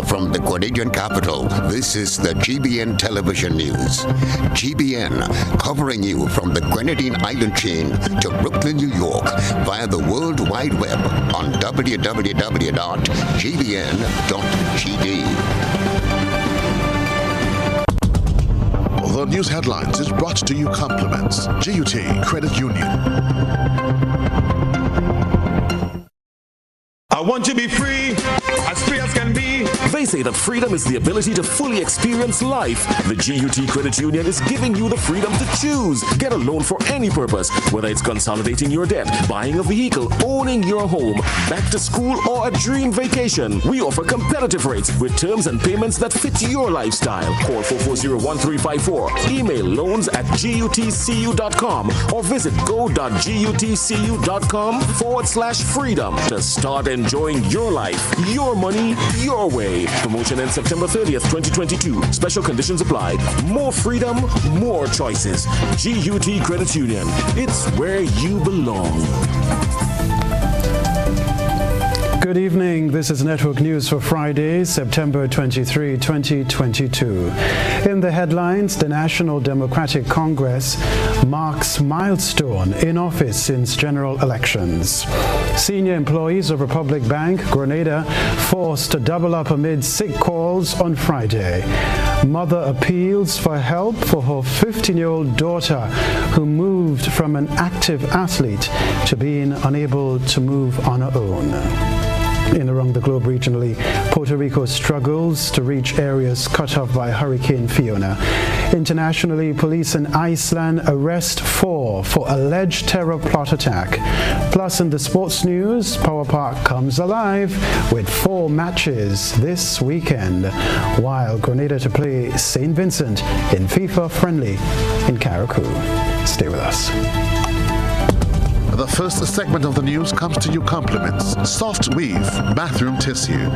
from the Grenadian capital, this is the GBN television news. GBN, covering you from the Grenadine Island chain to Brooklyn, New York, via the World Wide Web on www.gbn.gd. The news headlines is brought to you compliments GUT Credit Union. I want to be free as can be. They say that freedom is the ability to fully experience life. The GUT Credit Union is giving you the freedom to choose. Get a loan for any purpose, whether it's consolidating your debt, buying a vehicle, owning your home, back to school, or a dream vacation. We offer competitive rates with terms and payments that fit your lifestyle. Call 440-1354. Email loans@gutcu.com or visit go.gutcu.com/freedom to start enjoying your life, your money, your way. Promotion ends September 30th, 2022. Special conditions apply. More freedom, more choices. GUT Credit Union. It's where you belong. Good evening. This is Network News for Friday, September 23, 2022. In the headlines, the National Democratic Congress marks milestone in office since general elections. Senior employees of Republic Bank, Grenada, forced to double up amid sick calls on Friday. Mother appeals for help for her 15-year-old daughter who moved from an active athlete to being unable to move on her own. In around the globe regionally, Puerto Rico struggles to reach areas cut off by Hurricane Fiona. Internationally, police in Iceland arrest 4 for alleged terror plot attack. Plus, in the sports news, Power Park comes alive with 4 matches this weekend, while Grenada to play St. Vincent in FIFA friendly in Carriacou. Stay with us. The first segment of the news comes to you compliments Soft Weave Bathroom Tissue.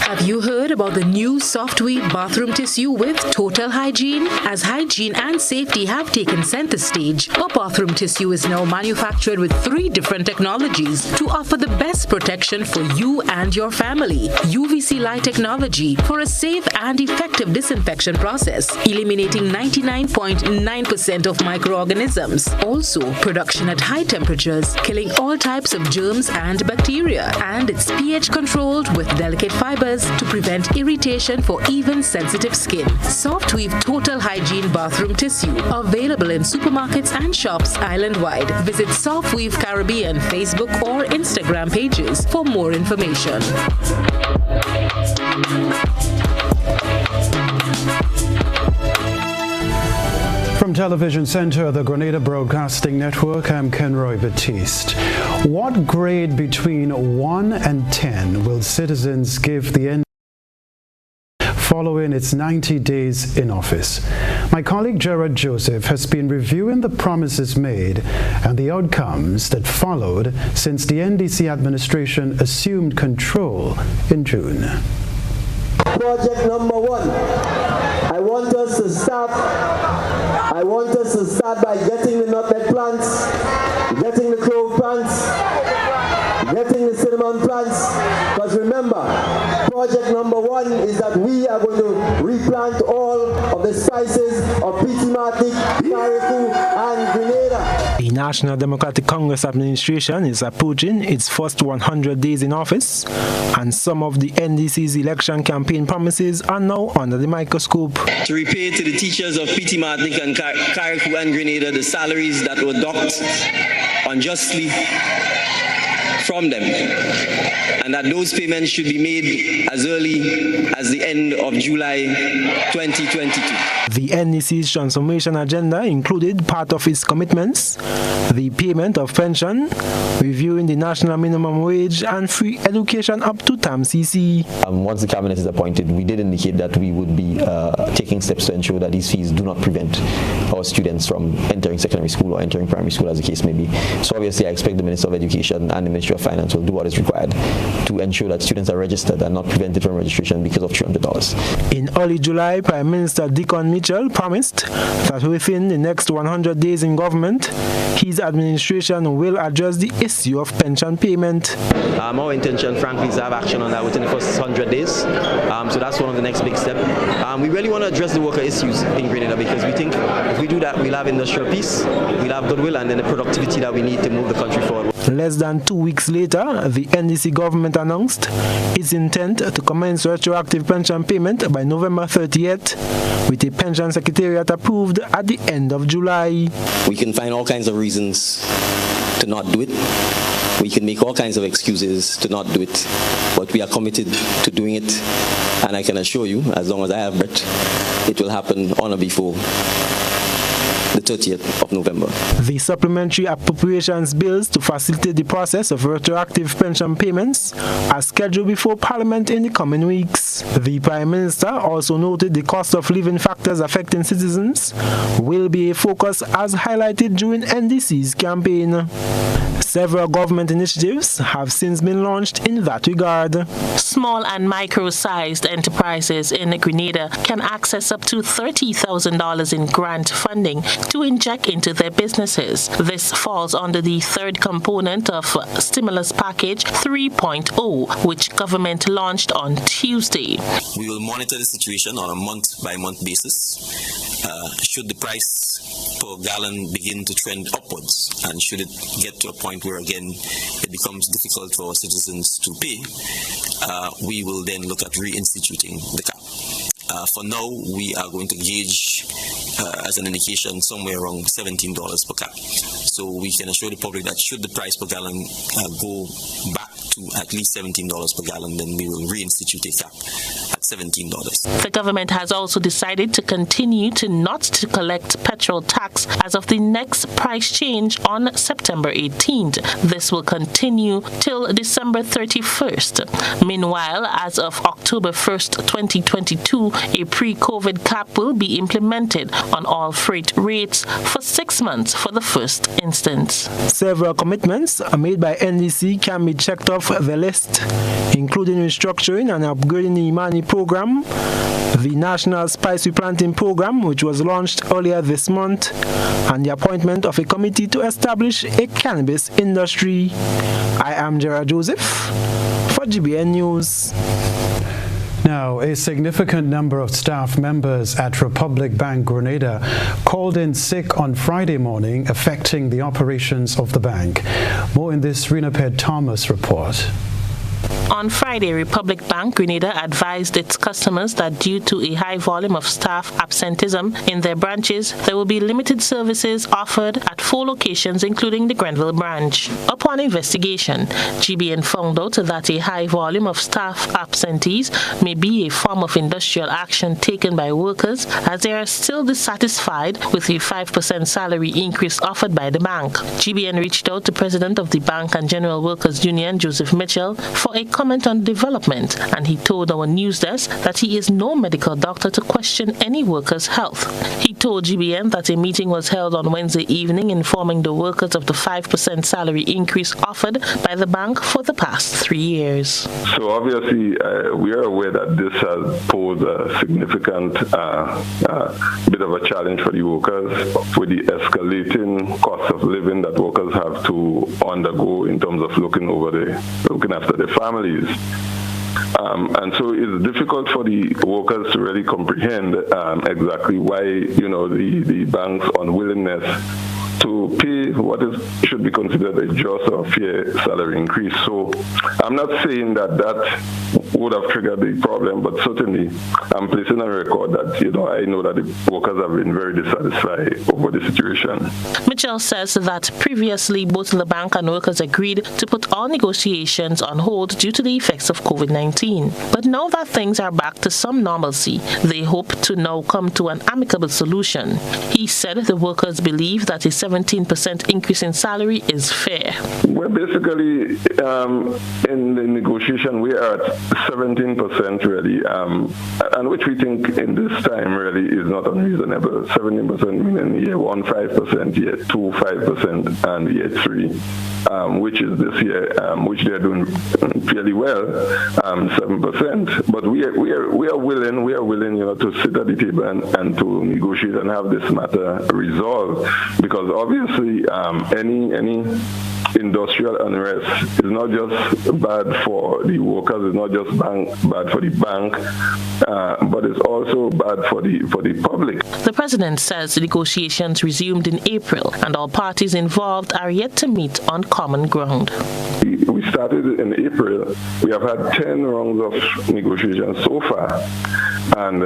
Have you heard about the new Soft Weave bathroom tissue with total hygiene? As hygiene and safety have taken center stage, our bathroom tissue is now manufactured with 3 different technologies to offer the best protection for you and your family. UVC light technology for a safe and effective disinfection process, eliminating 99.9% of microorganisms. Also, production at high temperatures, killing all types of germs and bacteria. And it's pH controlled with delicate fibers to prevent irritation for even sensitive skin. Soft Weave Total Hygiene Bathroom Tissue. Available in supermarkets and shops island-wide. Visit Soft Weave Caribbean Facebook or Instagram pages for more information. From Television Center, the Grenada Broadcasting Network, I'm Kenroy Baptiste. What grade between 1 and 10 will citizens give the NDC following its 90 days in office? My colleague Gerard Joseph has been reviewing the promises made and the outcomes that followed since the NDC administration assumed control in June. Project number 1. I want us to start by getting the nutmeg plants, getting the clove plants, getting the cinnamon plants. Because remember, project number 1 is that we are going to replant all of the spices of Petit Martinique, Carriacou, and Grenada. The National Democratic Congress administration is approaching its first 100 days in office, and some of the NDC's election campaign promises are now under the microscope. To repay to the teachers of Petit Martinique and Carriacou and Grenada the salaries that were docked unjustly from them, and that those payments should be made as early as the end of July 2022. The NDC's transformation agenda included part of its commitments, the payment of pension, reviewing the national minimum wage, and free education up to TAM-CC. Once the cabinet is appointed, we did indicate that we would be taking steps to ensure that these fees do not prevent our students from entering secondary school or entering primary school, as the case may be. So obviously I expect the Minister of Education and the Ministry of Finance will do what is required to ensure that students are registered and not prevented from registration because of $300. In early July, Prime Minister Dickon Mitchell promised that within the next 100 days in government, his administration will address the issue of pension payment. Our intention, frankly, is to have action on that within the first 100 days. So that's one of the next big steps. We really want to address the worker issues in Grenada because we think if we do that, we'll have industrial peace, we'll have goodwill, and then the productivity that we need to move the country forward. Less than 2 weeks later, the NDC government announced its intent to commence retroactive pension payment by November 30th, with a pension secretariat approved at the end of July. We can find all kinds of reasons to not do it. We can make all kinds of excuses to not do it, but we are committed to doing it. And I can assure you, as long as I have breath, it will happen on or before the 30th of November. The supplementary appropriations bills to facilitate the process of retroactive pension payments are scheduled before Parliament in the coming weeks. The Prime Minister also noted the cost of living factors affecting citizens will be a focus as highlighted during NDC's campaign. Several government initiatives have since been launched in that regard. Small and micro-sized enterprises in Grenada can access up to $30,000 in grant funding to inject into their businesses. This falls under the third component of Stimulus Package 3.0, which government launched on Tuesday. We will monitor the situation on a month-by-month basis. Should the price per gallon begin to trend upwards, and should it get to a point where again it becomes difficult for citizens to pay, we will then look at reinstituting the cap. For now, we are going to gauge as an indication somewhere around $17 per cap. So we can assure the public that should the price per gallon go back to at least $17 per gallon, then we will reinstitute a cap at $17. The government has also decided to continue not to collect petrol tax as of the next price change on September 18th. This will continue till December 31st. Meanwhile, as of October 1st, 2022, a pre-COVID cap will be implemented on all freight rates for 6 months for the first instance. Several commitments made by NDC can be checked off the list, including restructuring and upgrading the Imani program, the National Spice Replanting Program, which was launched earlier this month, and the appointment of a committee to establish a cannabis industry. I am Gerard Joseph for GBN News. Now, a significant number of staff members at Republic Bank Grenada called in sick on Friday morning, affecting the operations of the bank. More in this Renaped Thomas report. On Friday, Republic Bank Grenada advised its customers that due to a high volume of staff absenteeism in their branches, there will be limited services offered at 4 locations, including the Grenville branch. Upon investigation, GBN found out that a high volume of staff absentees may be a form of industrial action taken by workers, as they are still dissatisfied with the 5% salary increase offered by the bank. GBN reached out to President of the Bank and General Workers Union, Joseph Mitchell, for a comment on development, and he told our news desk that he is no medical doctor to question any worker's health. He told GBN that a meeting was held on Wednesday evening informing the workers of the 5% salary increase offered by the bank for the past 3 years. So obviously, we are aware that this has posed a significant bit of a challenge for the workers with the escalating cost of living that workers have to undergo in terms of looking after their families. And so it's difficult for the workers to really comprehend exactly why, the bank's unwillingness to pay what should be considered a just or fair salary increase. So I'm not saying that would have triggered the problem, but certainly I'm placing on record that, I know that the workers have been very dissatisfied over the situation. Mitchell says that previously both the bank and workers agreed to put all negotiations on hold due to the effects of COVID-19. But now that things are back to some normalcy, they hope to now come to an amicable solution. He said the workers believe that a 17% increase in salary is fair. Well, basically, in the negotiation, we are at 17% really, and which we think in this time really is not unreasonable. 17% meaning year 1, 5%, year 2, 5%, and year 3, which is this year, which they're doing fairly well, 7%. But we are willing, to sit at the table and to negotiate and have this matter resolved, because obviously any industrial unrest is not just bad for the workers, it's not just bad for the bank, but it's also bad for the public. The president says the negotiations resumed in April and all parties involved are yet to meet on common ground. We started in April. We have had 10 rounds of negotiations so far. And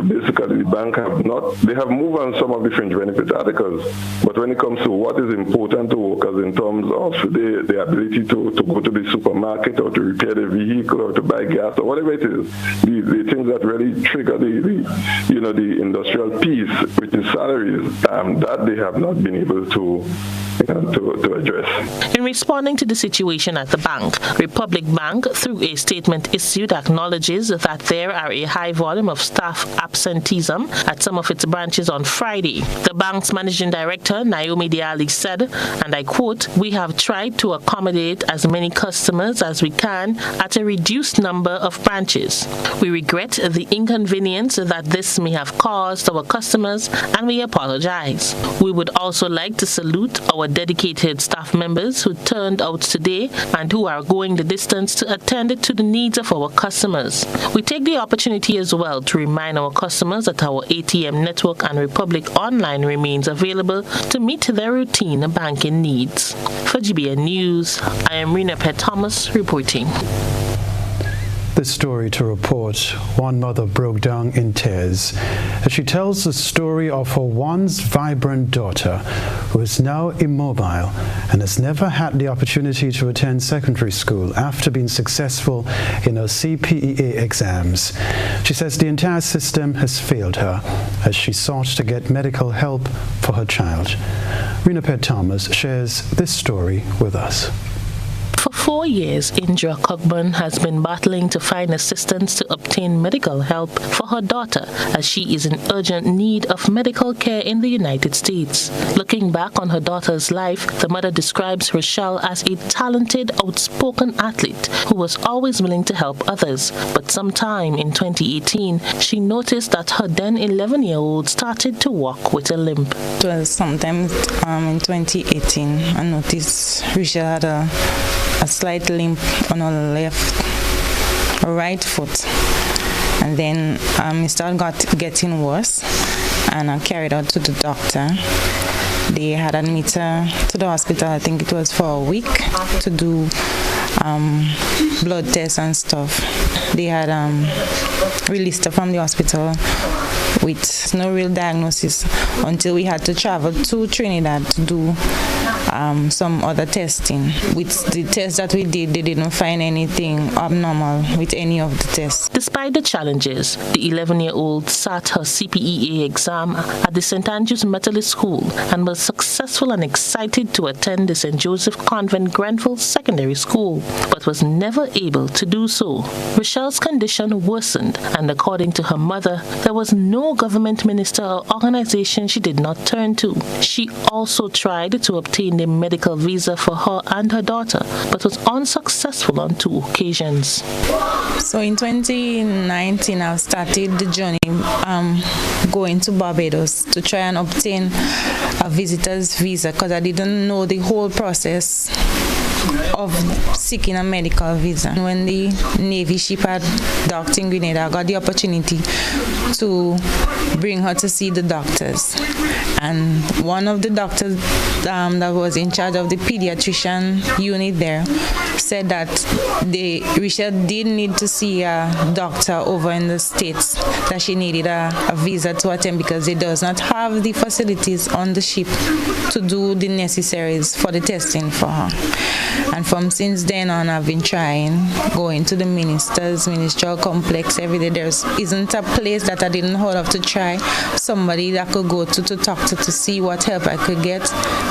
basically the bank have moved on some of the fringe benefit articles, but when it comes to what is important to workers in terms of the ability to go to the supermarket or to repair the vehicle or to buy gas or whatever it is, the things that really trigger the industrial piece, which is salaries, that they have not been able to address. In responding to the situation at the bank, Republic Bank, through a statement issued, acknowledges that there are a high volume of staff absenteeism at some of its branches on Friday. The bank's managing director, Naomi Diali, said, and I quote, "We have tried to accommodate as many customers as we can at a reduced number of branches. We regret the inconvenience that this may have caused our customers and we apologize. We would also like to salute our dedicated staff members who turned out today and who are going the distance to attend to the needs of our customers. We take the opportunity as well to remind our customers that our ATM network and Republic Online remains available to meet their routine banking needs." For GBN News, I am Rena Pett Thomas reporting. This story to report, one mother broke down in tears as she tells the story of her once vibrant daughter who is now immobile and has never had the opportunity to attend secondary school after being successful in her CPEA exams. She says the entire system has failed her as she sought to get medical help for her child. Rena Pett Thomas shares this story with us. For 4 years, Indra Cockburn has been battling to find assistance to obtain medical help for her daughter as she is in urgent need of medical care in the United States. Looking back on her daughter's life, the mother describes Rochelle as a talented, outspoken athlete who was always willing to help others. But sometime in 2018, she noticed that her then 11-year-old started to walk with a limp. It was sometime in 2018, I noticed Rochelle had a slight limp on her right foot, and then it started getting worse, and I carried her to the doctor. They had admitted her to the hospital, I think it was for a week, to do blood tests and stuff. They had released her from the hospital with no real diagnosis until we had to travel to Trinidad to do some other testing. With the tests that we did, they didn't find anything abnormal with any of the tests. Despite the challenges, the 11-year-old sat her CPEA exam at the St. Andrew's Methodist School and was successful and excited to attend the St. Joseph Convent Grenfell Secondary School, but was never able to do so. Rochelle's condition worsened, and according to her mother, there was no government minister or organization she did not turn to. She also tried to obtain a medical visa for her and her daughter, but was unsuccessful on 2 occasions. So in 2019, I started the journey going to Barbados to try and obtain a visitor's visa because I didn't know the whole process of seeking a medical visa. When the Navy ship had docked in Grenada, I got the opportunity to bring her to see the doctors. And one of the doctors that was in charge of the pediatrician unit there said that Rochelle did need to see a doctor over in the States, that she needed a visa to attend because they does not have the facilities on the ship to do the necessaries for the testing for her. And from since then on, I've been trying, going to the ministerial complex every day. There isn't a place that I didn't hold of to try, somebody that I could go to talk to see what help I could get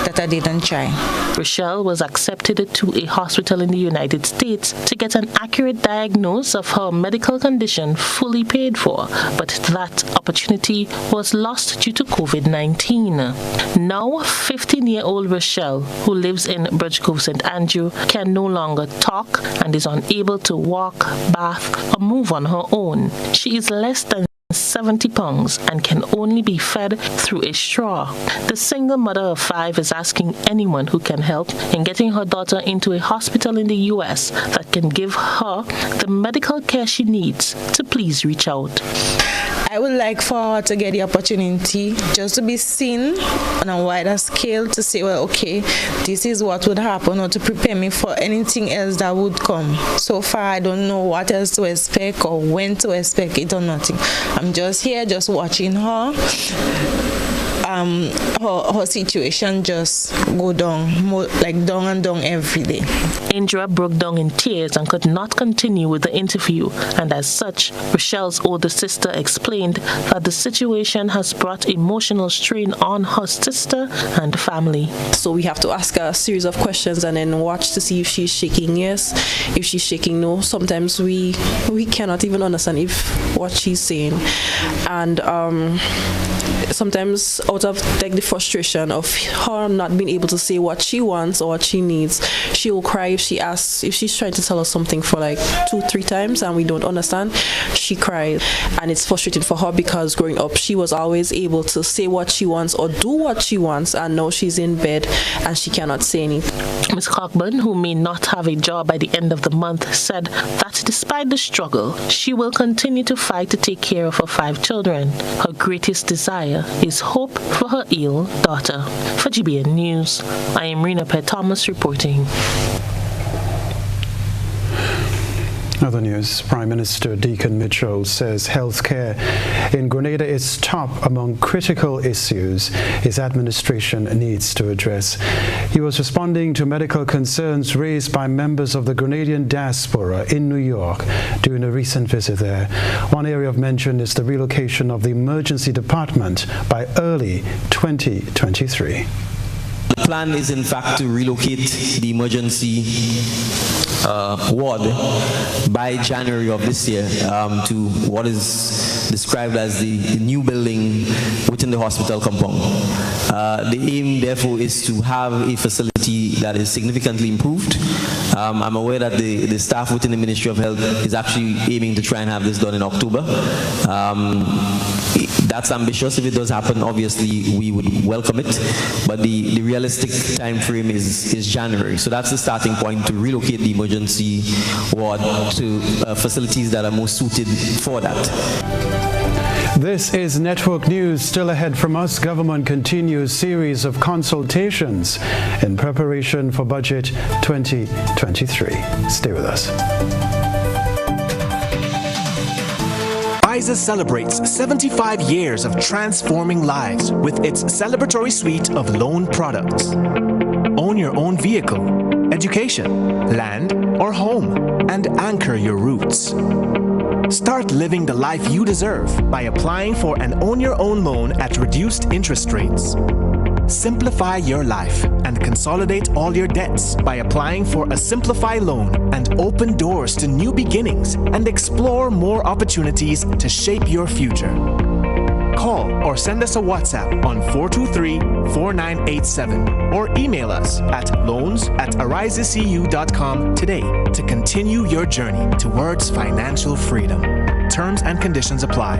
that I didn't try. Rochelle was accepted to a hospital in the United States to get an accurate diagnosis of her medical condition fully paid for, but that opportunity was lost due to COVID-19. Now, 15-year-old Rochelle, who lives in Bridgecove St. Andrew, can no longer talk and is unable to walk, bath, or move on her own. She is less than 70 pounds and can only be fed through a straw. The single mother of 5 is asking anyone who can help in getting her daughter into a hospital in the U.S. that can give her the medical care she needs to please reach out. I would like for her to get the opportunity just to be seen on a wider scale to say, well, okay, this is what would happen, or to prepare me for anything else that would come. So far, I don't know what else to expect or when to expect it or nothing. I'm just here, just watching her. Her situation just go down, more like down and down every day. Indra broke down in tears and could not continue with the interview, and as such, Rochelle's older sister explained that the situation has brought emotional strain on her sister and family. So we have to ask her a series of questions and then watch to see if she's shaking yes, if she's shaking no. Sometimes we cannot even understand if what she's saying, and sometimes out of like the frustration of her not being able to say what she wants or what she needs, she will cry if she's trying to tell us something for like 2-3 times and we don't understand. She cries, and it's frustrating for her because growing up she was always able to say what she wants or do what she wants, and now she's in bed and she cannot say anything. Ms. Cockburn, who may not have a job by the end of the month, said that despite the struggle, she will continue to fight to take care of her 5 children. Her greatest desire is hope for her ill daughter. For GBN News, I am Rena Pett Thomas reporting. Other news, Prime Minister Deacon Mitchell says healthcare in Grenada is top among critical issues his administration needs to address. He was responding to medical concerns raised by members of the Grenadian diaspora in New York during a recent visit there. One area of mention is the relocation of the emergency department by early 2023. The plan is in fact to relocate the emergency ward by January of this year to what is described as the new building within the hospital compound. The aim, therefore, is to have a facility that is significantly improved. I'm aware that the staff within the Ministry of Health is actually aiming to try and have this done in October. That's ambitious. If it does happen, obviously we would welcome it, but the realistic time frame is January. So that's the starting point, to relocate the emergency ward to facilities that are more suited for that. This is Network News. Still ahead from us, government continues series of consultations in preparation for Budget 2023. Stay with us. Pfizer celebrates 75 years of transforming lives with its celebratory suite of loan products. Own your own vehicle, education, land, or home, and anchor your roots. Start living the life you deserve by applying for an Own Your Own loan at reduced interest rates. Simplify your life and consolidate all your debts by applying for a Simplify loan and open doors to new beginnings and explore more opportunities to shape your future. Call or send us a WhatsApp on 423-4987 or email us at loans@arisecu.com today to continue your journey towards financial freedom. Terms and conditions apply.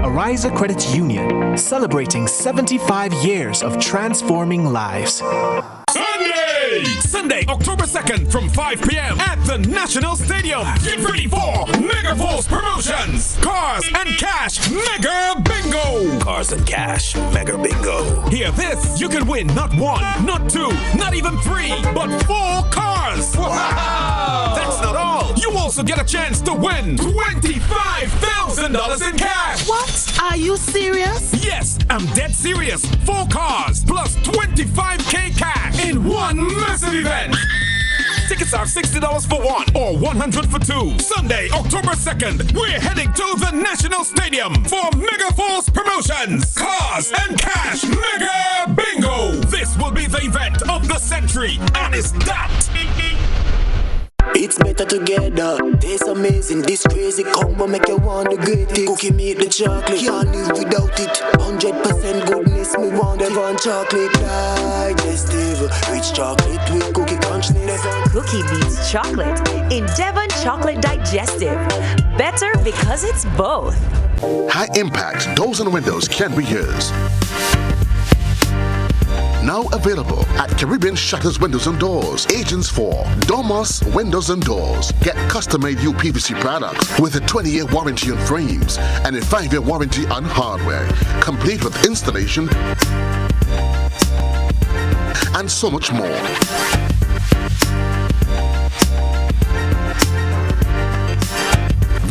Ariza Credit Union, celebrating 75 years of transforming lives. Sunday, October 2nd from 5 p.m. at the National Stadium. Get ready for Mega Force Promotions. Cars and Cash Mega Bingo. Cars and Cash Mega Bingo. Hear this. You can win not 1, not 2, not even 3, but 4 cars. Wow! That's not all. You also get a chance to win $25,000 in cash. What? Are you serious? Yes, I'm dead serious. 4 cars plus $25K cash in one massive event. Tickets are $60 for 1 or $100 for 2. Sunday, October 2nd, we're heading to the National Stadium for Mega Force Promotions. Cars and Cash Mega Bingo. This will be the event of the century, and it's that. it's better together. Tastes amazing, this crazy combo make you want to get it. Cookie make the chocolate, can't live without it. 100% goodness, me want Devon chocolate digestive. Rich chocolate with cookie crunchness. Cookie beats chocolate in Devon Chocolate Digestive. Better because it's both. High impact doors and windows can be yours. Now available at Caribbean Shutters Windows and Doors. Agents for Domus Windows and Doors. Get custom-made UPVC products with a 20-year warranty on frames and a 5-year warranty on hardware, complete with installation and so much more.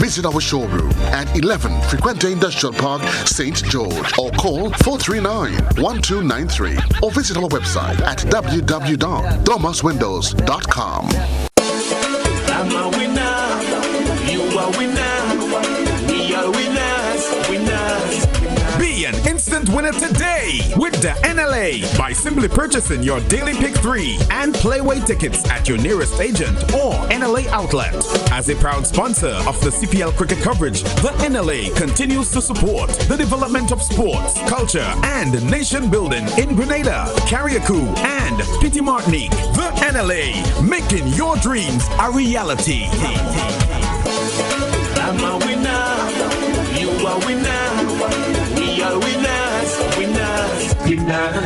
Visit our showroom at 11 Frequente Industrial Park, St. George, or call 439-1293, or visit our website at www.domuswindows.com. I'm a winner, you are winner, we are winners, winners. Be an instant winner today with the NLA by simply purchasing your Daily Pick 3 and Playway tickets at your nearest agent or NLA outlet. As a proud sponsor of the CPL cricket coverage, the NLA continues to support the development of sports, culture, and nation building in Grenada, Carriacou, and Petit Martinique. The NLA, making your dreams a reality. I'm a winner, you are winner, we are winners, winners, winners.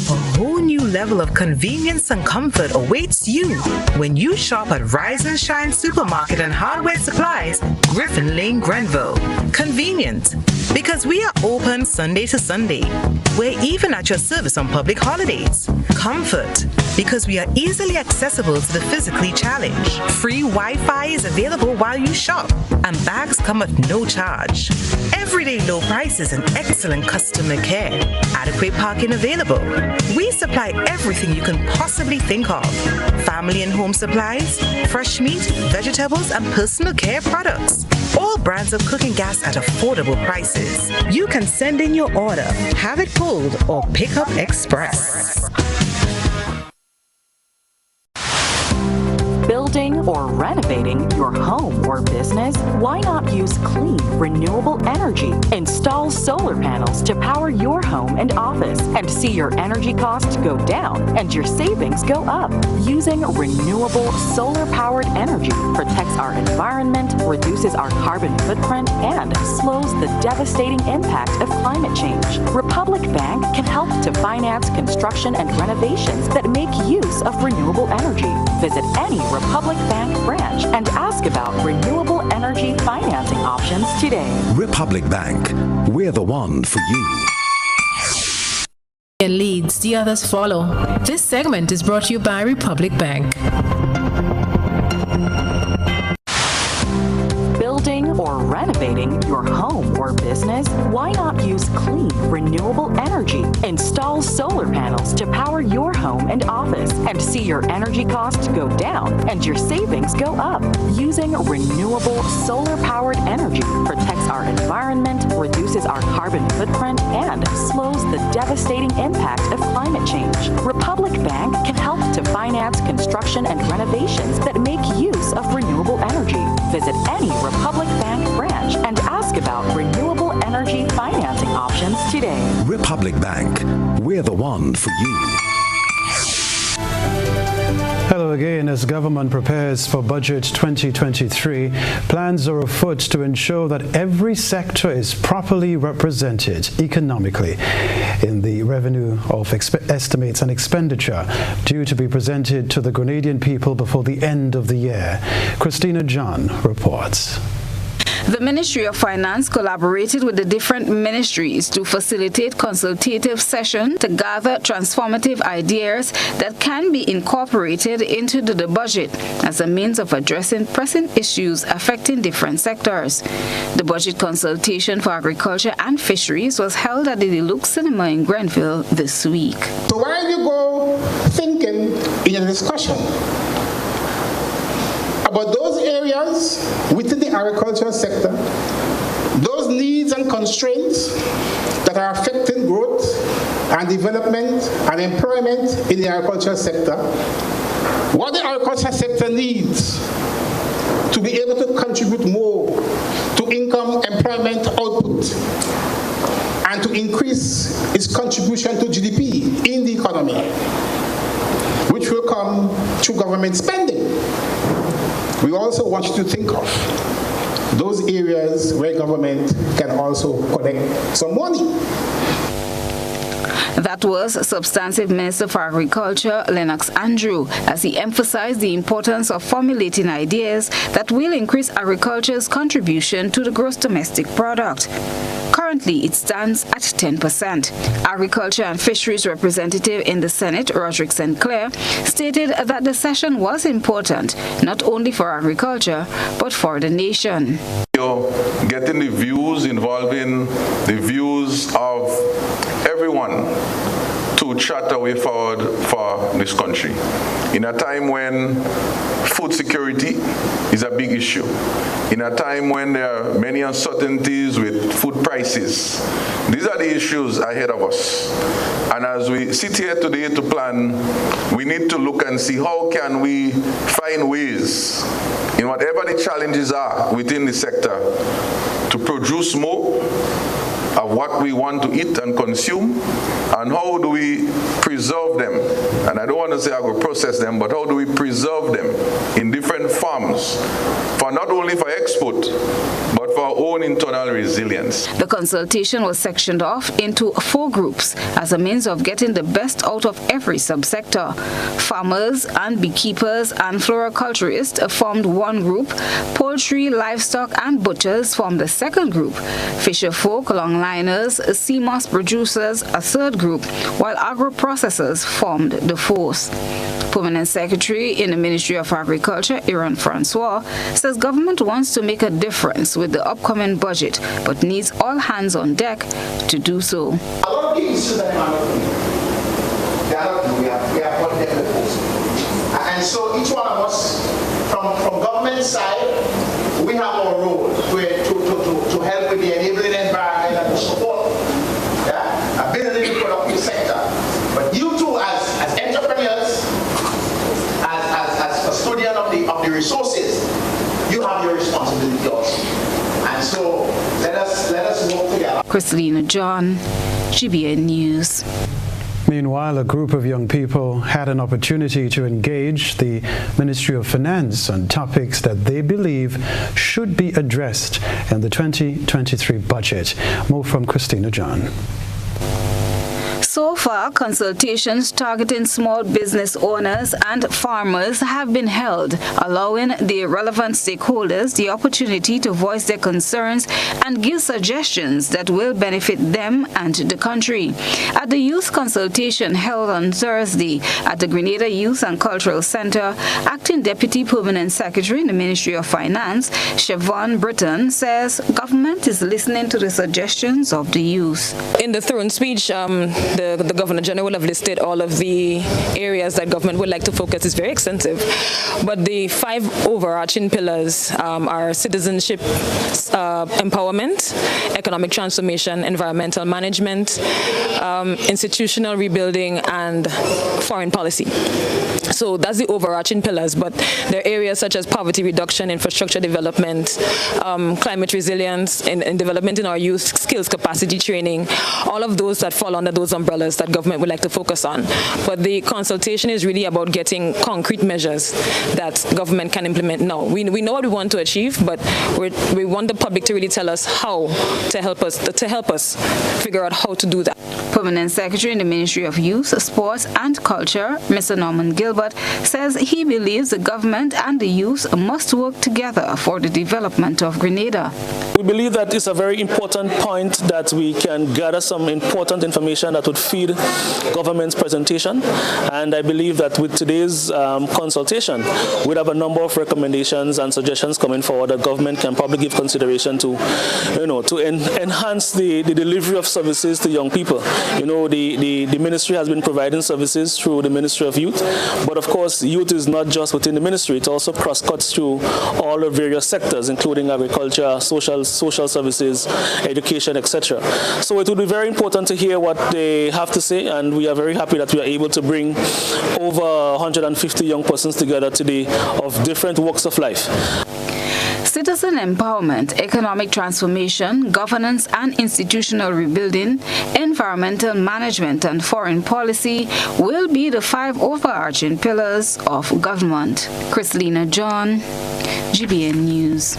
A whole new level of convenience and comfort awaits you when you shop at Rise and Shine Supermarket and Hardware Supplies, Griffin Lane, Grenville. Convenient, because we are open Sunday to Sunday. We're even at your service on public holidays. Comfort, because we are easily accessible to the physically challenged. Free Wi-Fi is available while you shop, and bags come at no charge. Everyday low prices and excellent customer care. Adequate parking available. We supply everything you can possibly think of. Family and home supplies, fresh meat, vegetables, and personal care products. All brands of cooking gas at affordable prices. You can send in your order, have it pulled, or pick up express. Building or renovating your home or business? Why not use clean, renewable energy? Install solar panels to power your home and office and see your energy costs go down and your savings go up. Using renewable solar-powered energy protects our environment, reduces our carbon footprint, and slows the devastating impact of climate change. Republic Bank can help to finance construction and renovations that make use of renewable energy. Visit any Republic Bank branch and ask about renewable energy financing options today. Republic Bank, we're the one for you. Leads, the others follow. This segment is brought to you by Republic Bank. Building or renovating your home or business? Why not use clean, renewable energy? Install solar panels to power your home and office and see your energy costs go down and your savings go up. Using renewable solar-powered energy protects our environment, reduces our carbon footprint, and slows the devastating impact of climate change. Republic Bank can help to finance construction and renovations that make use of renewable energy. Visit any Republic Bank branch and ask about renewable energy financing options today. Republic Bank, we're the one for you. Hello again. As government prepares for Budget 2023, plans are afoot to ensure that every sector is properly represented economically in the revenue of estimates and expenditure due to be presented to the Grenadian people before the end of the year. Christina John reports. The Ministry of Finance collaborated with the different ministries to facilitate consultative sessions to gather transformative ideas that can be incorporated into the budget as a means of addressing pressing issues affecting different sectors. The budget consultation for agriculture and fisheries was held at the Deluxe Cinema in Grenville this week. So while you go thinking in a discussion about those areas within the agricultural sector, those needs and constraints that are affecting growth, and development and employment in the agricultural sector. What the agricultural sector needs to be able to contribute more to income, employment, output, and to increase its contribution to GDP in the economy, which will come through government spending. We also want you to think of those areas where government can also collect some money. That was Substantive Minister for Agriculture, Lennox Andrew, as he emphasized the importance of formulating ideas that will increase agriculture's contribution to the gross domestic product. Currently, it stands at 10%. Agriculture and Fisheries representative in the Senate, Roderick St. Clair, stated that the session was important, not only for agriculture, but for the nation. You're getting the views, involving the views of everyone to chart a way forward for this country. In a time when food security is a big issue, in a time when there are many uncertainties with food prices, these are the issues ahead of us. And as we sit here today to plan, we need to look and see how can we find ways, in whatever the challenges are within the sector, to produce more of what we want to eat and consume, and how do we preserve them? And I don't want to say I will process them, but how do we preserve them in different forms, for not only for export, but for our own internal resilience. The consultation was sectioned off into 4 groups as a means of getting the best out of every subsector. Farmers and beekeepers and floriculturists formed one group, poultry, livestock and butchers formed the second group, fisher folk, longliners, sea moss producers a third group, while agro-processors formed the fourth. Permanent Secretary in the Ministry of Agriculture, Aaron Francois, says government wants to make a difference with the upcoming budget, but needs all hands on deck to do so. A lot of the issues that we are putting them in the post. And so each one of us, from government side, we have our role to help with the enabling environment and to support building the productive sector. But you too, as entrepreneurs, as custodian of the resources, you have your responsibility also. And so let us work together. Christina John, GBN News. Meanwhile, a group of young people had an opportunity to engage the Ministry of Finance on topics that they believe should be addressed in the 2023 budget. More from Christina John. So far, consultations targeting small business owners and farmers have been held, allowing the relevant stakeholders the opportunity to voice their concerns and give suggestions that will benefit them and the country. At the youth consultation held on Thursday at the Grenada Youth and Cultural Center, Acting Deputy Permanent Secretary in the Ministry of Finance, Siobhan Britton, says government is listening to the suggestions of the youth. In the throne speech, the Governor General have listed all of the areas that government would like to focus. It's very extensive, but the 5 overarching pillars are citizenship empowerment, economic transformation, environmental management, institutional rebuilding, and foreign policy. So that's the overarching pillars, but there are areas such as poverty reduction, infrastructure development, climate resilience, and development in our youth, skills capacity training, all of those that fall under those umbrellas that government would like to focus on. But the consultation is really about getting concrete measures that government can implement now. We know what we want to achieve, but we want the public to really tell us how to help us figure out how to do that. Permanent Secretary in the Ministry of Youth, Sports and Culture, Mr. Norman Gilbert, says he believes the government and the youth must work together for the development of Grenada. We believe that it's a very important point that we can gather some important information that would feed government's presentation, and I believe that with today's consultation, we'd have a number of recommendations and suggestions coming forward that government can probably give consideration to, enhance the delivery of services to young people. The ministry has been providing services through the Ministry of Youth, but of course, youth is not just within the ministry, it also cross-cuts through all the various sectors, including agriculture, social services, education, etc. So it would be very important to hear what the have to say, and we are very happy that we are able to bring over 150 young persons together today of different walks of life. Citizen empowerment, economic transformation, governance and institutional rebuilding, environmental management and foreign policy will be the 5 overarching pillars of government. Chrislina John, GBN News.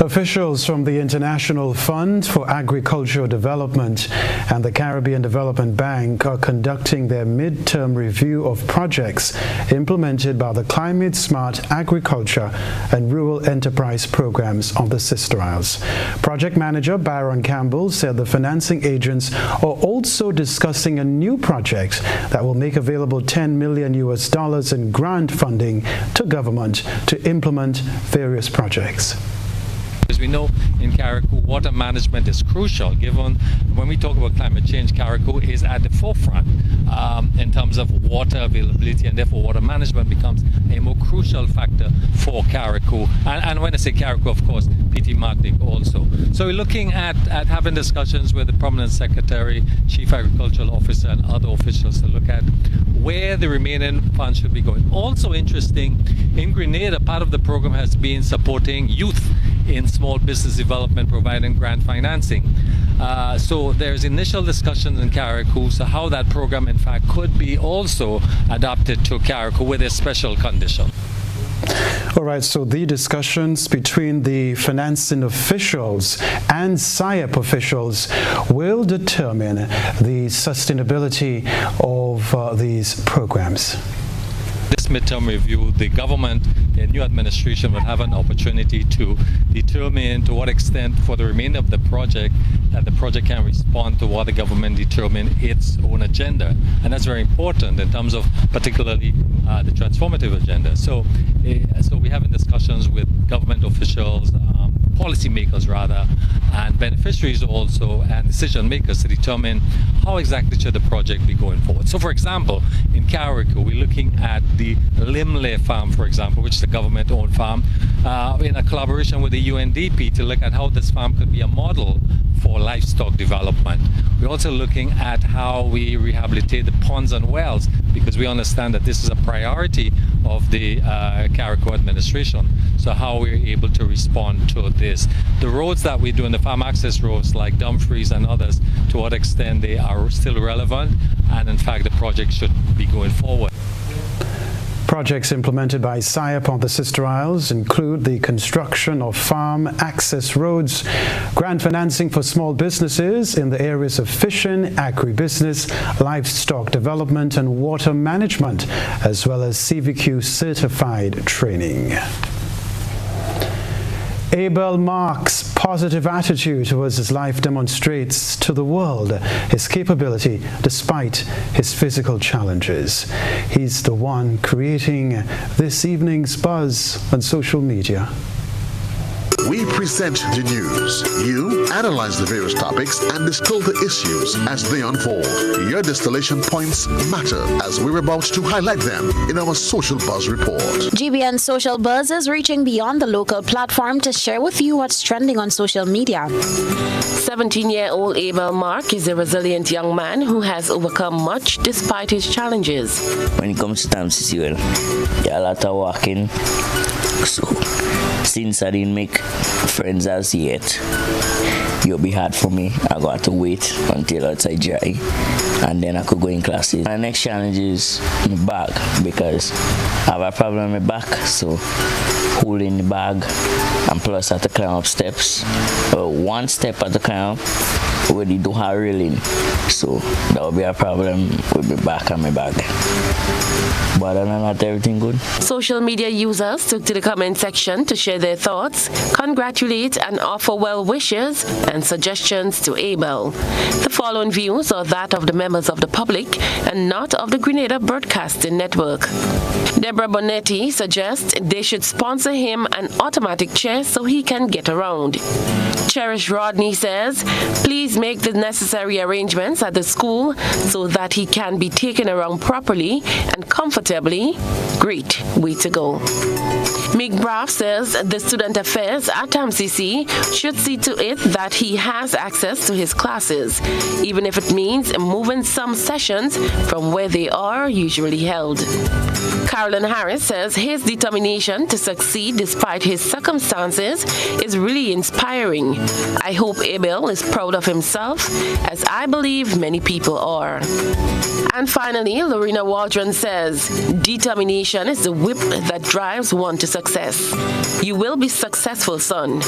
Officials from the International Fund for Agricultural Development and the Caribbean Development Bank are conducting their midterm review of projects implemented by the Climate Smart Agriculture and Rural Enterprise programs on the Sister Isles. Project manager Byron Campbell said the financing agents are also discussing a new project that will make available $10 million in grant funding to government to implement various projects. As we know, in Carriacou, water management is crucial, given when we talk about climate change, Carriacou is at the forefront in terms of water availability, and therefore water management becomes a more crucial factor for Carriacou. And when I say Carriacou, of course, PT Martinique also. So we're looking at having discussions with the Permanent Secretary, Chief Agricultural Officer, and other officials to look at where the remaining funds should be going. Also interesting, in Grenada, part of the program has been supporting youth in small business development, providing grant financing. So there's initial discussions in Carriacou, so how that program in fact could be also adapted to Carriacou with a special condition. All right, so the discussions between the financing officials and SIAP officials will determine the sustainability of these programs. This midterm review, the government, the new administration will have an opportunity to determine to what extent for the remainder of the project that the project can respond to what the government determined its own agenda. And that's very important in terms of particularly the transformative agenda. So we're having discussions with government officials, policymakers rather, and beneficiaries also, and decision makers to determine how exactly should the project be going forward. So for example, in Carriacou, we're looking at the Limley farm, for example, which is a government-owned farm, in a collaboration with the UNDP to look at how this farm could be a model for livestock development. We're also looking at how we rehabilitate the ponds and wells, because we understand that this is a priority of the Carriacou administration. So how we're able to respond to this. The roads that we do in the farm access roads like Dumfries and others, to what extent they are still relevant, and in fact the project should be going forward. Projects implemented by SIAP on the Sister Isles include the construction of farm access roads, grant financing for small businesses in the areas of fishing, agribusiness, livestock development, and water management, as well as CVQ certified training. Abel Mark's positive attitude towards his life demonstrates to the world his capability despite his physical challenges. He's the one creating this evening's buzz on social media. We present the news. You analyze the various topics and distill the issues as they unfold. Your distillation points matter as we're about to highlight them in our Social Buzz report. GBN Social Buzz is reaching beyond the local platform to share with you what's trending on social media. 17-year-old Abel Mark is a resilient young man who has overcome much despite his challenges. When it comes to time, well, yeah, a lot of walking. So, since I didn't make friends as yet, it'll be hard for me. I got to wait until outside dry, and then I could go in classes. My next challenge is my bag, because I have a problem with my back, so holding the bag, and plus I have to climb up steps. One step at the climb where they do have railing, so that will be a problem with my back and my bag. But other than that, everything good. Social media users took to the comment section to share their thoughts, congratulate and offer well wishes and suggestions to Abel. The following views are that of the members of the public and not of the Grenada Broadcasting Network. Deborah Bonetti suggests they should sponsor him an automatic chair so he can get around. Cherish Rodney says, please make the necessary arrangements at the school so that he can be taken around properly and comfortably, great way to go. Mick Braff says the Student Affairs at MCC should see to it that he has access to his classes, even if it means moving some sessions from where they are usually held. Carolyn Harris says his determination to succeed despite his circumstances is really inspiring. I hope Abel is proud of himself, as I believe many people are. And finally, Lorena Waldron says, determination is the whip that drives one to success. You will be successful, son.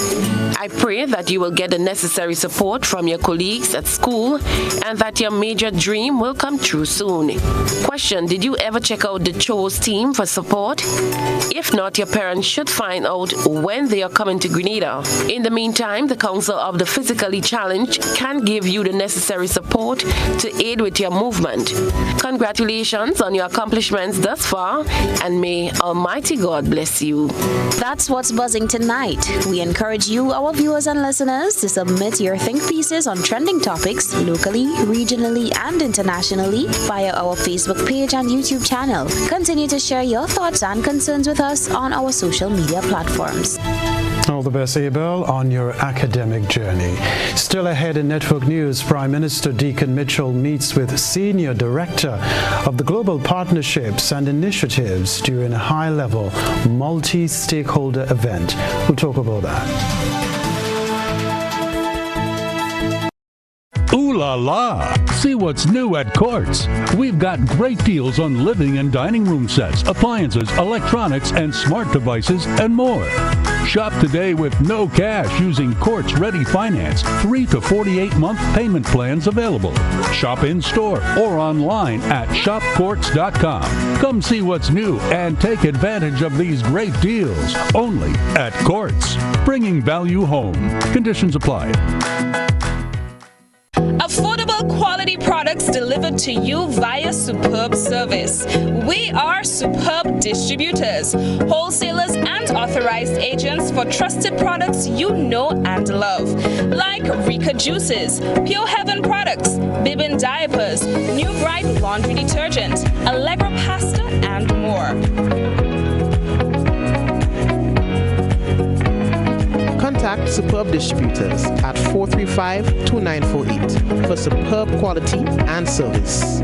I pray that you will get the necessary support from your colleagues at school and that your major dream will come true soon. Question, did you ever check out the Chose team for support? If not, your parents should find out when they are coming to Grenada. In the meantime, the Council of the Physically Challenged can give you the necessary support to aid with your movement. Congratulations on your accomplishments thus far, and may Almighty God bless you. That's what's buzzing tonight. We encourage you, our viewers and listeners, to submit your think pieces on trending topics locally, regionally, and internationally via our Facebook page and YouTube channel. Continue to share your thoughts and concerns with us on our social media platforms. All the best, Abel, on your academic journey. Still ahead in Network News, Prime Minister Deacon Mitchell meets with Senior Director of the Global Partnerships and Initiatives during a high-level multi-stakeholder event. We'll talk about that. Ooh la la! See what's new at Quartz. We've got great deals on living and dining room sets, appliances, electronics, and smart devices, and more. Shop today with no cash using Quartz Ready Finance. 3 to 48-month payment plans available. Shop in store or online at shopquartz.com. Come see what's new and take advantage of these great deals only at Quartz. Bringing value home. Conditions apply. Affordable quality products delivered to you via Superb Service. We are Superb Distributors, wholesalers and authorized agents for trusted products you know and love, like Rika Juices, Pure Heaven products, Bibin diapers, New Bright laundry detergent, Allegra pasta, and more. Contact Superb Distributors at 435-2948 for superb quality and service.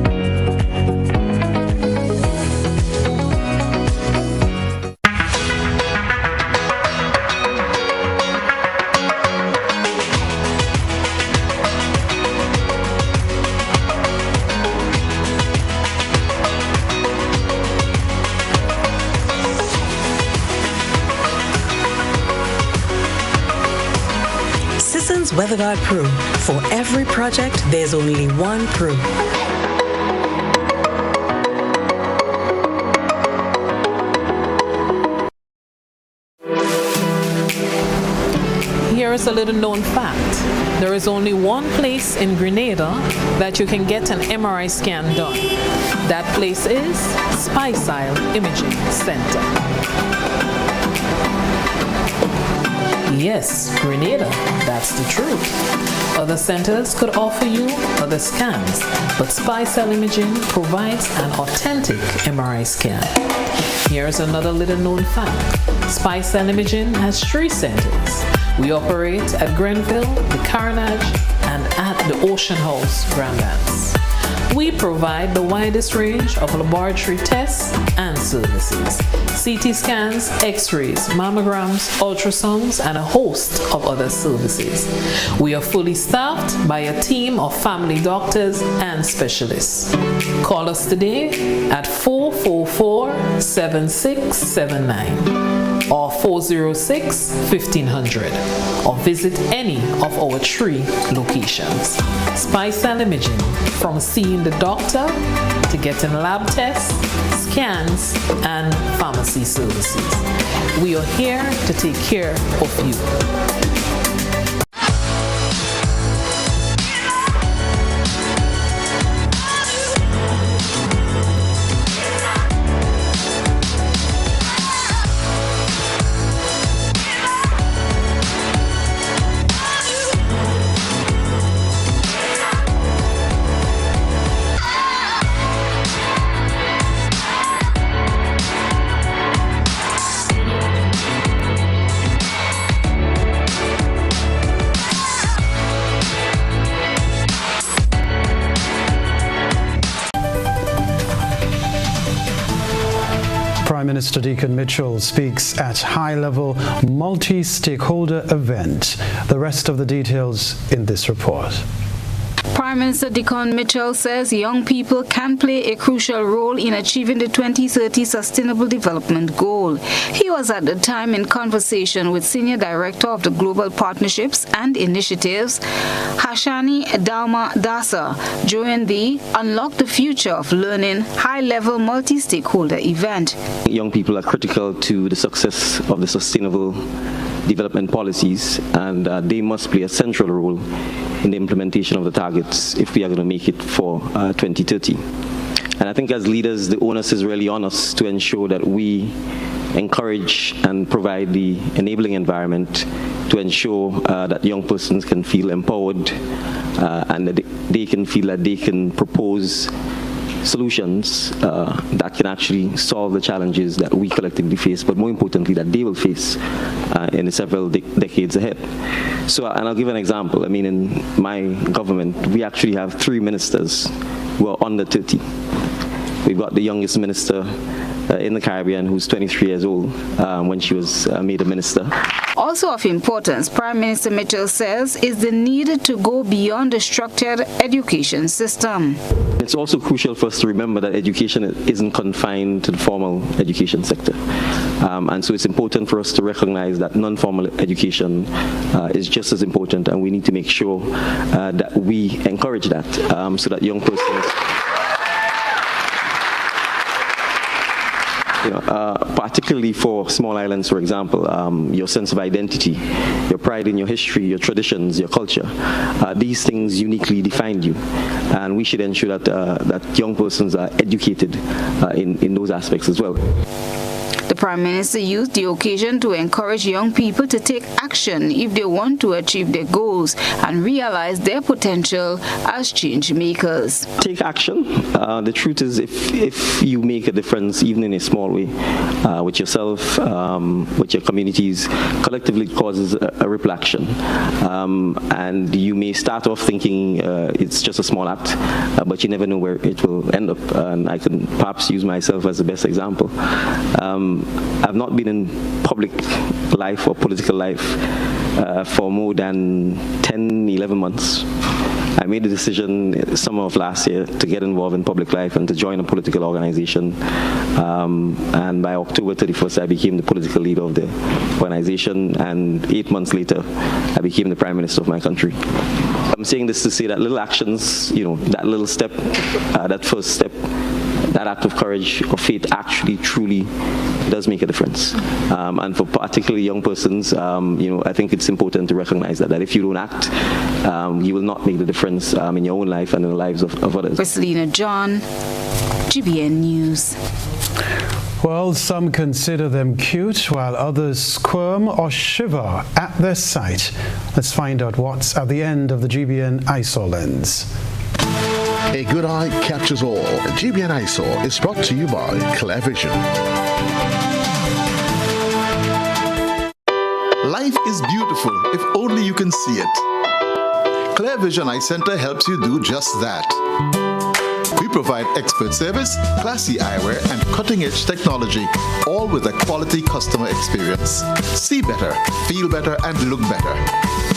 WeatherGuard Pro. For every project, there's only one Pro. Here is a little known fact. There is only one place in Grenada that you can get an MRI scan done. That place is Spicile Imaging Center. Yes, Grenada, that's the truth. Other centers could offer you other scans, but Spicile Imaging provides an authentic MRI scan. Here's another little known fact. Spicile Imaging has 3 centers. We operate at Grenville, the Carnage, and at the Ocean House, Grand Anse. We provide the widest range of laboratory tests and services. CT scans, x-rays, mammograms, ultrasounds, and a host of other services. We are fully staffed by a team of family doctors and specialists. Call us today at 444-7679. or 406-1500, or visit any of our 3 locations. Spicile Imaging, from seeing the doctor to getting lab tests, scans, and pharmacy services. We are here to take care of you. Minister Deacon Mitchell speaks at high-level multi-stakeholder event. The rest of the details in this report. Prime Minister Deacon Mitchell says young people can play a crucial role in achieving the 2030 Sustainable Development Goal. He was at the time in conversation with Senior Director of the Global Partnerships and Initiatives, Hashani Dalma Dasa, during the Unlock the Future of Learning high-level multi-stakeholder event. Young people are critical to the success of the sustainable development policies, and they must play a central role in the implementation of the targets if we are going to make it for 2030. And I think as leaders, the onus is really on us to ensure that we encourage and provide the enabling environment to ensure that young persons can feel empowered and that they can feel that they can propose solutions that can actually solve the challenges that we collectively face, but more importantly, that they will face in the several decades ahead. So, and I'll give an example. I mean, in my government, we actually have 3 ministers who are under 30. We've got the youngest minister in the Caribbean who's 23 years old when she was made a minister. Also of importance, Prime Minister Mitchell says, is the need to go beyond the structured education system. It's also crucial for us to remember that education isn't confined to the formal education sector. And so it's important for us to recognize that non-formal education is just as important, and we need to make sure that we encourage that so that young persons particularly for small islands, for example, your sense of identity, your pride in your history, your traditions, your culture, these things uniquely define you. And we should ensure that young persons are educated in those aspects as well. The Prime Minister used the occasion to encourage young people to take action if they want to achieve their goals and realize their potential as change makers. Take action. The truth is, if you make a difference, even in a small way, with yourself, with your communities, collectively it causes a ripple action. And you may start off thinking it's just a small act, but you never know where it will end up. And I can perhaps use myself as the best example. I've not been in public life or political life for more than 10, 11 months. I made the decision summer of last year to get involved in public life and to join a political organization. And by October 31st, I became the political leader of the organization. And 8 months later, I became the Prime Minister of my country. I'm saying this to say that little actions, that little step, that first step, that act of courage or faith actually truly does make a difference. And for particularly young persons, I think it's important to recognize that if you don't act, you will not make the difference in your own life and in the lives of others. Christelina John, GBN News. Well, some consider them cute, while others squirm or shiver at their sight. Let's find out what's at the end of the GBN Eyesore Lens. A good eye captures all. GBN Eyesore is brought to you by Clear Vision. Life is beautiful if only you can see it. Clear Vision Eye Center helps you do just that. We provide expert service, classy eyewear, and cutting-edge technology, all with a quality customer experience. See better, feel better, and look better.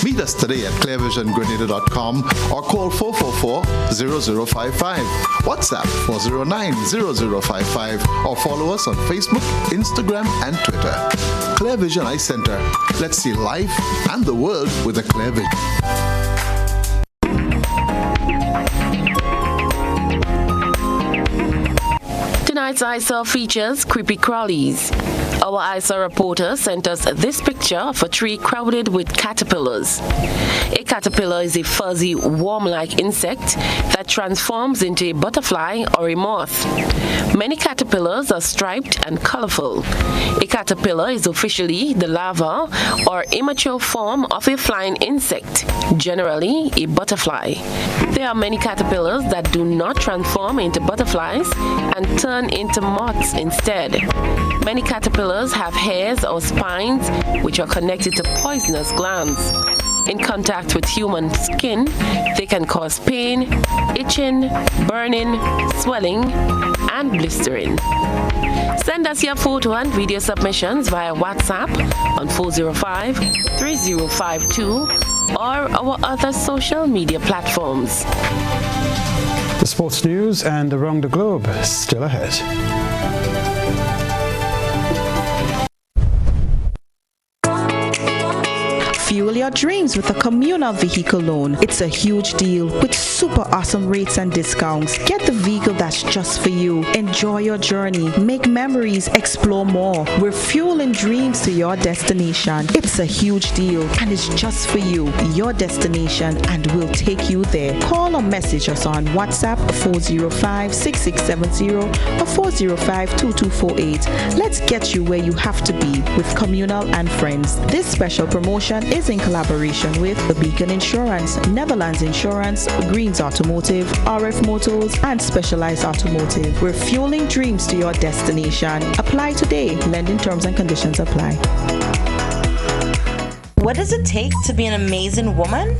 Meet us today at clearvisiongrenada.com or call 444-0055, WhatsApp 409-0055, or follow us on Facebook, Instagram, and Twitter. Clear Vision Eye Center. Let's see life and the world with a clear vision. Tonight's Eyesore features creepy crawlies. Our Eyesore reporter sent us this picture of a tree crowded with caterpillars. A caterpillar is a fuzzy, worm-like insect that transforms into a butterfly or a moth. Many caterpillars are striped and colorful. A caterpillar is officially the larva or immature form of a flying insect, generally a butterfly. There are many caterpillars that do not transform into butterflies and turn into moths instead. Many caterpillars have hairs or spines which are connected to poisonous glands. In contact with human skin, they can cause pain, itching, burning, swelling, and blistering. Send us your photo and video submissions via WhatsApp on 405-3052 or our other social media platforms. The sports news and around the globe still ahead. Fuel your dreams with a communal vehicle loan. It's a huge deal with super awesome rates and discounts. Get the vehicle that's just for you. Enjoy your journey. Make memories. Explore more. We're fueling dreams to your destination. It's a huge deal and it's just for you. Your destination, and we'll take you there. Call or message us on WhatsApp 405-6670 or 405-2248. Let's get you where you have to be with Communal and Friends. This special promotion is in collaboration with The Beacon Insurance, Netherlands Insurance, Greens Automotive, RF Motors, and Specialized Automotive. We're fueling dreams to your destination. Apply today. Lending terms and conditions apply. What does it take to be an amazing woman?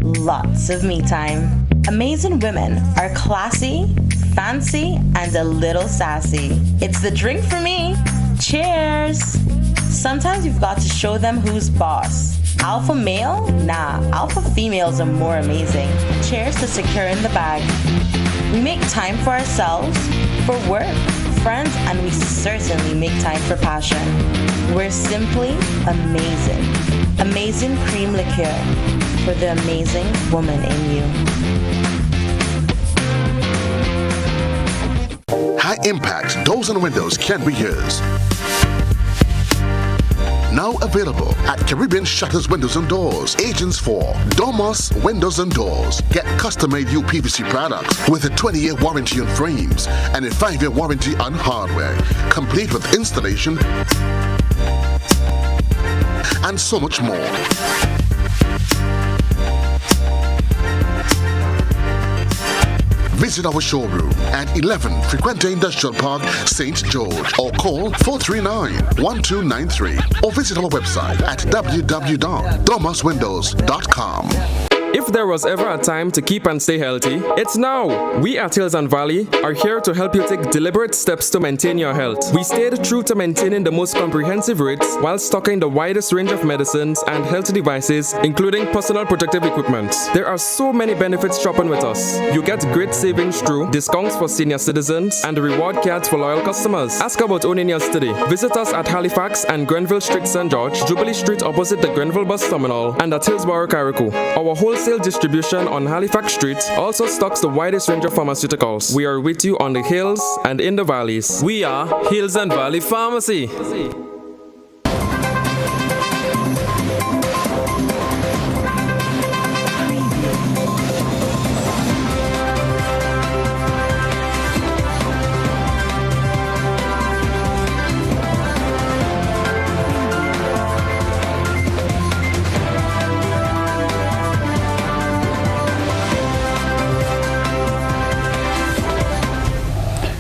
Lots of me time. Amazing women are classy, fancy, and a little sassy. It's the drink for me. Cheers! Sometimes you've got to show them who's boss. Alpha male? Nah, alpha females are more amazing. Cheers to securing the bag. We make time for ourselves, for work, friends, and we certainly make time for passion. We're simply amazing. Amazing cream liqueur for the amazing woman in you. High impact doors and windows can be yours. Now available at Caribbean Shutters Windows and Doors, agents for Domus Windows and Doors. Get custom-made UPVC products with a 20-year warranty on frames and a 5-year warranty on hardware, complete with installation and so much more. Visit our showroom at 11 Frequente Industrial Park, St. George, or call 439-1293, or visit our website at www.domuswindows.com. If there was ever a time to keep and stay healthy, it's now! We at Hills and Valley are here to help you take deliberate steps to maintain your health. We stayed true to maintaining the most comprehensive rates while stocking the widest range of medicines and health devices, including personal protective equipment. There are so many benefits shopping with us. You get great savings through discounts for senior citizens and reward cards for loyal customers. Ask about owning yours today. Visit us at Halifax and Grenville Street, St. George, Jubilee Street opposite the Grenville Bus Terminal, and at Hillsborough, Carriacou. Our wholesale distribution on Halifax Street also stocks the widest range of pharmaceuticals. We are with you on the hills and in the valleys. We are Hills and Valley Pharmacy.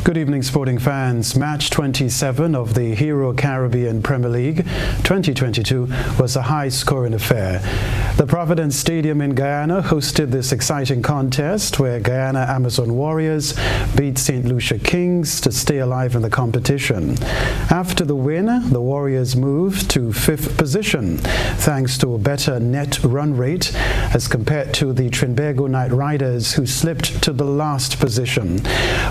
Good evening, sporting fans. Match 27 of the Hero Caribbean Premier League 2022 was a high-scoring affair. The Providence Stadium in Guyana hosted this exciting contest where Guyana Amazon Warriors beat St. Lucia Kings to stay alive in the competition. After the win, the Warriors moved to 5th position thanks to a better net run rate as compared to the Trinbago Knight Riders, who slipped to the last position.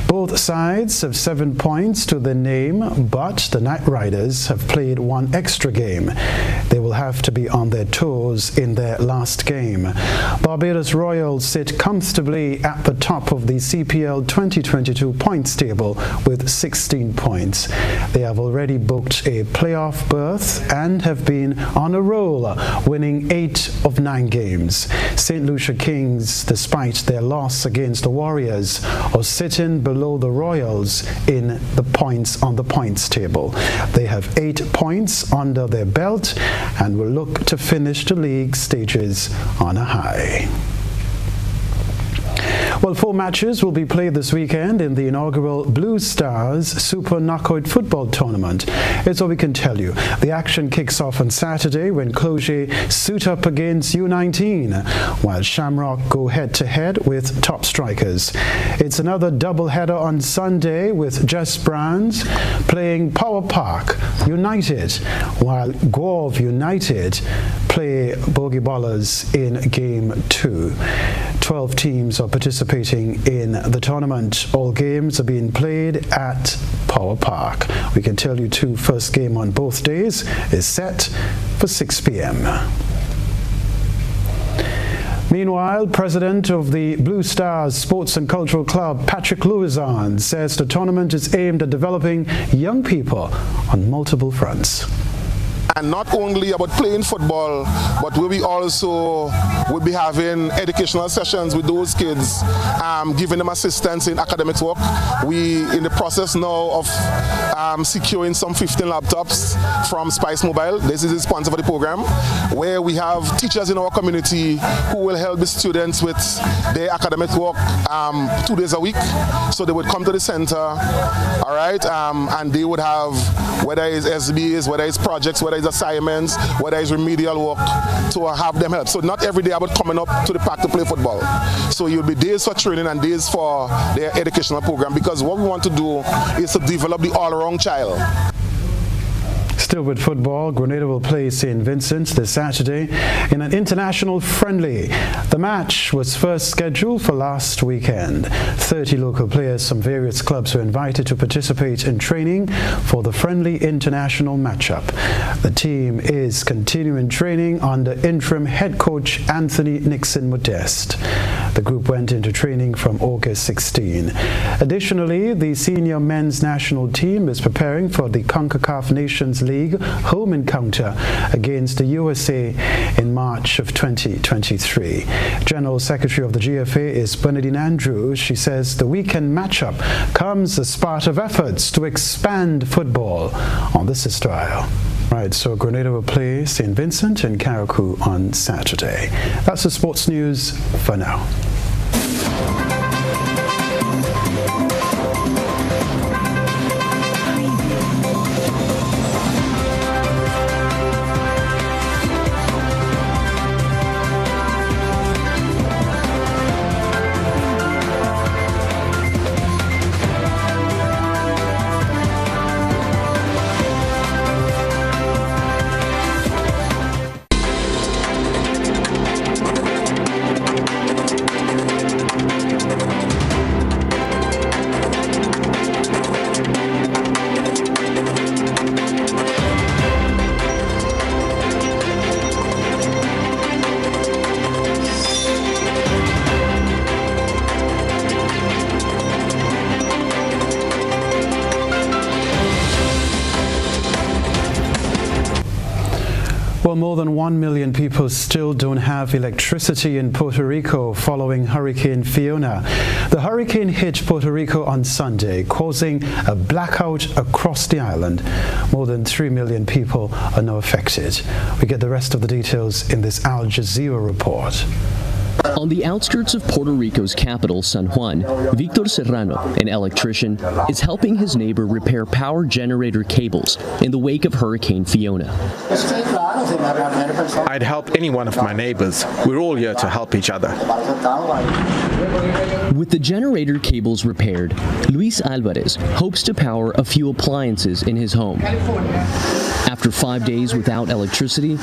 Both sides have 7 points to their name, but the Knight Riders have played one extra game. They will have to be on their toes in their last game. Barbados Royals sit comfortably at the top of the CPL 2022 points table with 16 points. They have already booked a playoff berth and have been on a roll, winning 8 of 9 games. St. Lucia Kings, despite their loss against the Warriors, are sitting below the Royals in the points on the points table. They have 8 points under their belt and will look to finish the league stages on a high. Well, 4 matches will be played this weekend in the inaugural Blue Stars Super Knockout Football Tournament. It's all we can tell you. The action kicks off on Saturday when Cloget suit up against U19, while Shamrock go head-to-head with Top Strikers. It's another doubleheader on Sunday with Just Brands playing Power Park United, while Grove United play Bogey Ballers in Game 2. 12 teams are participating in the tournament. All games are being played at Power Park. We can tell you too, first game on both days is set for 6 p.m. Meanwhile, President of the Blue Stars Sports and Cultural Club, Patrick Louison, says the tournament is aimed at developing young people on multiple fronts. And not only about playing football, but we also will be having educational sessions with those kids, giving them assistance in academic work. We in the process now of securing some 15 laptops from Spice Mobile. This is the sponsor for the program, where we have teachers in our community who will help the students with their academic work 2 days a week. So they would come to the center, all right, and they would have, whether it's SBs, whether it's projects, whether it's assignments, whether it's remedial work, to have them help. So not every day about coming up to the park to play football. So you'll be days for training and days for their educational program, because what we want to do is to develop the all-around child. Still with football, Grenada will play St. Vincent's this Saturday in an international friendly. The match was first scheduled for last weekend. 30 local players from various clubs were invited to participate in training for the friendly international matchup. The team is continuing training under interim head coach Anthony Nixon Modeste. The group went into training from August 16. Additionally, the senior men's national team is preparing for the CONCACAF Nations League home encounter against the USA in March of 2023. General Secretary of the GFA is Bernadine Andrews. She says the weekend matchup comes as part of efforts to expand football on the sister isle. Right, so Grenada will play St. Vincent and Carriacou on Saturday. That's the sports news for now. Well, more than 1 million people still don't have electricity in Puerto Rico following Hurricane Fiona. The hurricane hit Puerto Rico on Sunday, causing a blackout across the island. More than 3 million people are now affected. We get the rest of the details in this Al Jazeera report. On the outskirts of Puerto Rico's capital, San Juan, Victor Serrano, an electrician, is helping his neighbor repair power generator cables in the wake of Hurricane Fiona. I'd help any one of my neighbors. We're all here to help each other. With the generator cables repaired, Luis Alvarez hopes to power a few appliances in his home. After 5 days without electricity,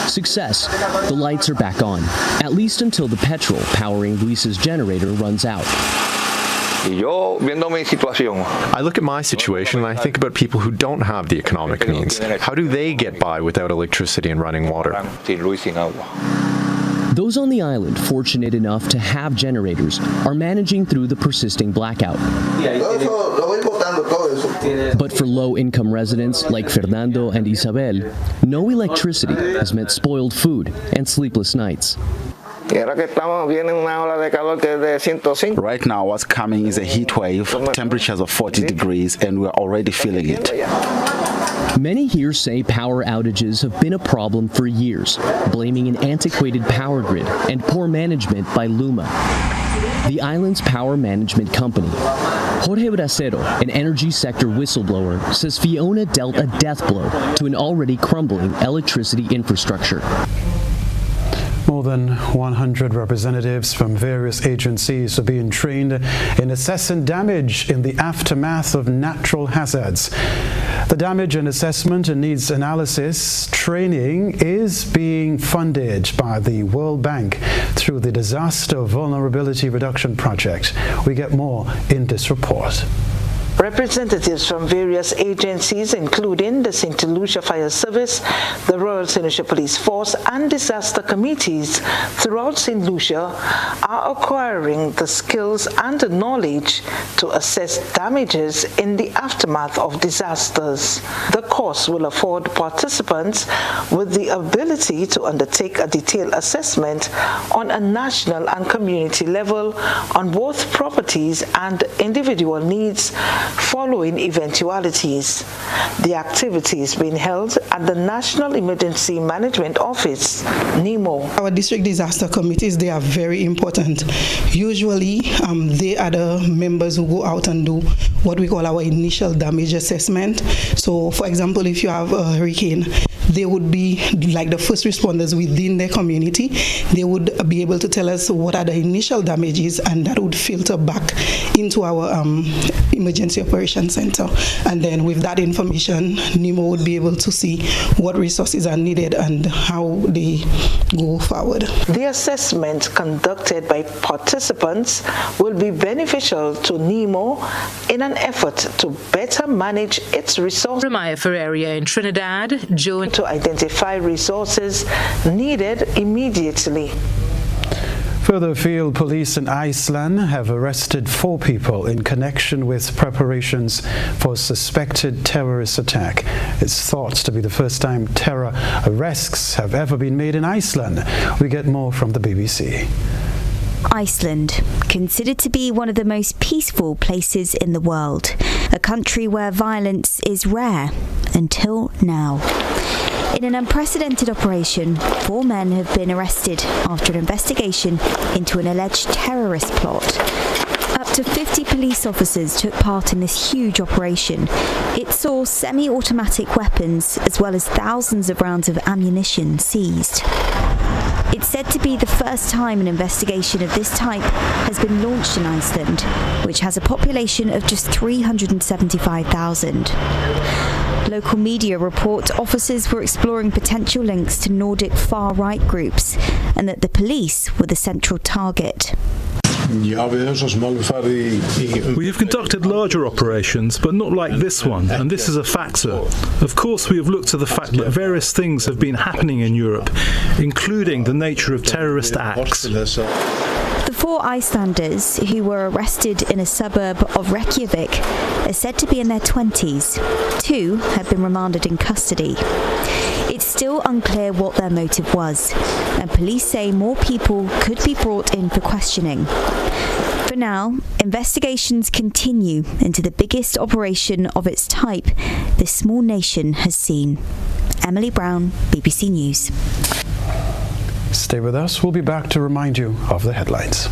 success. The lights are back on, at least until the petrol powering Luis's generator runs out. I look at my situation and I think about people who don't have the economic means. How do they get by without electricity and running water? Those on the island fortunate enough to have generators are managing through the persisting blackout. But for low-income residents like Fernando and Isabel, no electricity has meant spoiled food and sleepless nights. Right now, what's coming is a heat wave, temperatures of 40 degrees, and we're already feeling it. Many here say power outages have been a problem for years, blaming an antiquated power grid and poor management by Luma. the island's power management company. Jorge Bracero, an energy sector whistleblower, says Fiona dealt a death blow to an already crumbling electricity infrastructure. More than 100 representatives from various agencies are being trained in assessing damage in the aftermath of natural hazards. The damage and assessment and needs analysis training is being funded by the World Bank through the Disaster Vulnerability Reduction Project. We get more in this report. Representatives from various agencies, including the St. Lucia Fire Service, the Royal St. Lucia Police Force, and disaster committees throughout St. Lucia, are acquiring the skills and the knowledge to assess damages in the aftermath of disasters. The course will afford participants with the ability to undertake a detailed assessment on a national and community level on both properties and individual needs following eventualities. The activity is being held at the National Emergency Management Office, NEMO. Our district disaster committees, they are very important. Usually, they are the members who go out and do what we call our initial damage assessment. So, for example, if you have a hurricane, they would be like the first responders within their community. They would be able to tell us what are the initial damages, and that would filter back into our emergency operations center. And then with that information, NEMO would be able to see what resources are needed and how they go forward. The assessment conducted by participants will be beneficial to NEMO in an effort to better manage its resources. From IFR area in Trinidad, Joan, to identify resources needed immediately. Further afield, police in Iceland have arrested 4 people in connection with preparations for a suspected terrorist attack. It's thought to be the first time terror arrests have ever been made in Iceland. We get more from the BBC. Iceland, considered to be one of the most peaceful places in the world, a country where violence is rare until now. In an unprecedented operation, 4 men have been arrested after an investigation into an alleged terrorist plot. Up to 50 police officers took part in this huge operation. It saw semi-automatic weapons as well as thousands of rounds of ammunition seized. It's said to be the first time an investigation of this type has been launched in Iceland, which has a population of just 375,000. Local media report officers were exploring potential links to Nordic far-right groups and that the police were the central target. We have conducted larger operations, but not like this one, and this is a factor. Of course, we have looked at the fact that various things have been happening in Europe, including the nature of terrorist acts. The 4 Icelanders who were arrested in a suburb of Reykjavik are said to be in their 20s. 2 have been remanded in custody. It's still unclear what their motive was, and police say more people could be brought in for questioning. For now, investigations continue into the biggest operation of its type this small nation has seen. Emily Brown, BBC News. Stay with us. We'll be back to remind you of the headlines.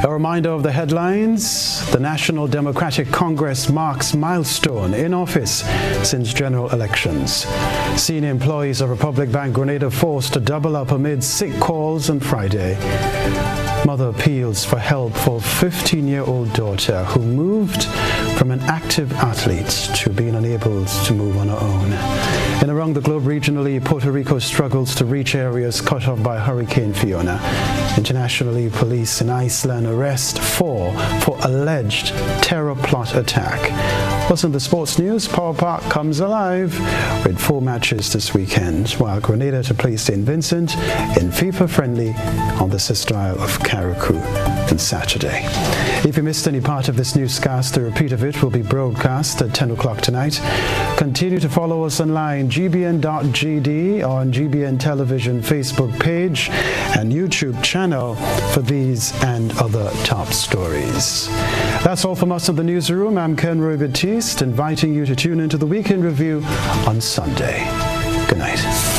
A reminder of the headlines. The National Democratic Congress marks milestone in office since general elections. Senior employees of Republic Bank Grenada forced to double up amid sick calls on Friday. Mother appeals for help for 15-year-old daughter who moved from an active athlete to being unable to move on her own. And around the globe regionally, Puerto Rico struggles to reach areas cut off by Hurricane Fiona. Internationally, police in Iceland arrest 4 for alleged terror plot attack. Plus in the sports news, Power Park comes alive with 4 matches this weekend, while Grenada to play St. Vincent in FIFA-friendly on the Sister Isle of Carriacou on Saturday. If you missed any part of this newscast, a repeat of it will be broadcast at 10 o'clock tonight. Continue to follow us online, gbn.gd, on GBN Television Facebook page and YouTube channel for these and other top stories. That's all from us in the newsroom. I'm Kenroy, Baptiste, inviting you to tune into the Weekend Review on Sunday. Good night.